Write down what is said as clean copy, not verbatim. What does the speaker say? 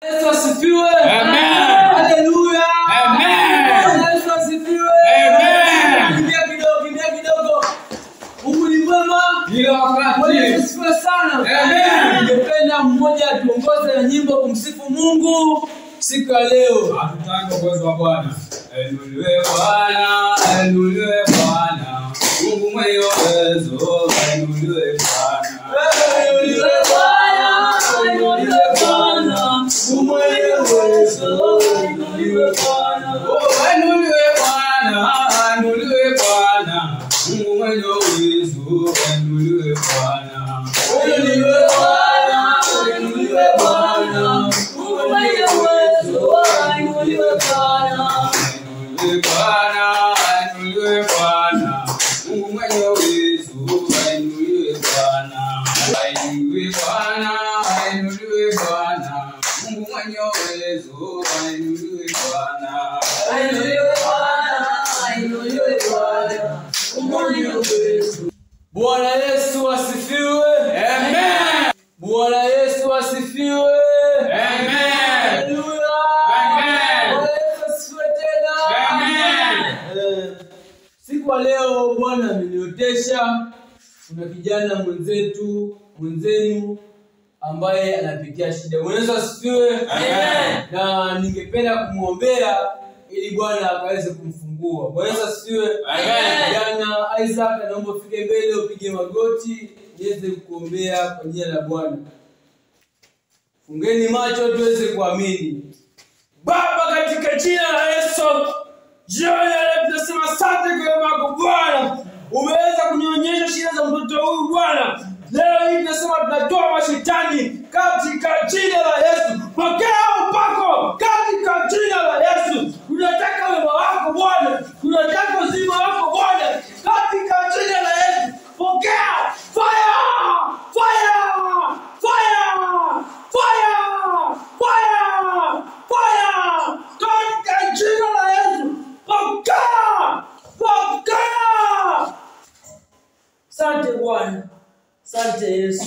Yesu asifiwe. Amen. Haleluya. Amen. Yesu asifiwe. Amen. Kimbia kidogo. Mungu ni mwema. Kila wakati. Yesu asifiwe sana. Amen. Ningependa mmoja atuongoze na nyimbo kumsifu Mungu siku ya leo. Hatutaki uwezo wa Bwana. Haleluya Bwana, haleluya Bwana. Mungu mwenye uwezo, haleluya Bwana. Haleluya Bwana, haleluya Bwana. Mungu mwenye uwezo, haleluya Bwana. Haleluya Bwana, haleluya Bwana. Mungu mwenye uwezo, haleluya Bwana. Haleluya Bwana, haleluya Bwana. Mungu mwenye uwezo, haleluya Bwana. Haleluya Bwana, haleluya Bwana. Mungu mwenye uwezo, haleluya Bwana. Haleluya Bwana, haleluya Bwana. Mungu mwenye uwezo, haleluya Bwana. Haleluya Bwana, haleluya Bwana. Mungu mwenye uwezo. Bwana Yesu asifiwe. Amen. Bwana Yesu asifiwe. Amen. Haleluya. Amen. Bwana Yesu asifiwe tena. Amen. Siku ya leo Bwana ameniotesha kuna kijana mwenzenu ambaye anapitia shida. Bwana Yesu asifiwe. Amen. Na ningependa kumuombea ili Bwana akaweze kumfungua. Bwana Yesu asifiwe. Amen. Jana Isaac, naomba ufike mbele upige magoti niweze kukuombea kwa jina la Bwana. Fungeni macho tuweze kuamini. Baba, katika jina la Yesu, jioni leo tunasema asante kwa wako Bwana. Umeweza kunionyesha shida za mtoto huyu Bwana. Leo hii tunasema tunatoa mashetani katika jina la Yesu. Pokea upako katika jina la Yesu. Tunataka wema wako Bwana. Tunataka uzima wako Bwana katika jina la Yesu. Pokea fire! Fire! Fire! Fire! Fire! Fire! Katika jina la Yesu. Pokea! Pokea! Asante Bwana. Asante Yesu.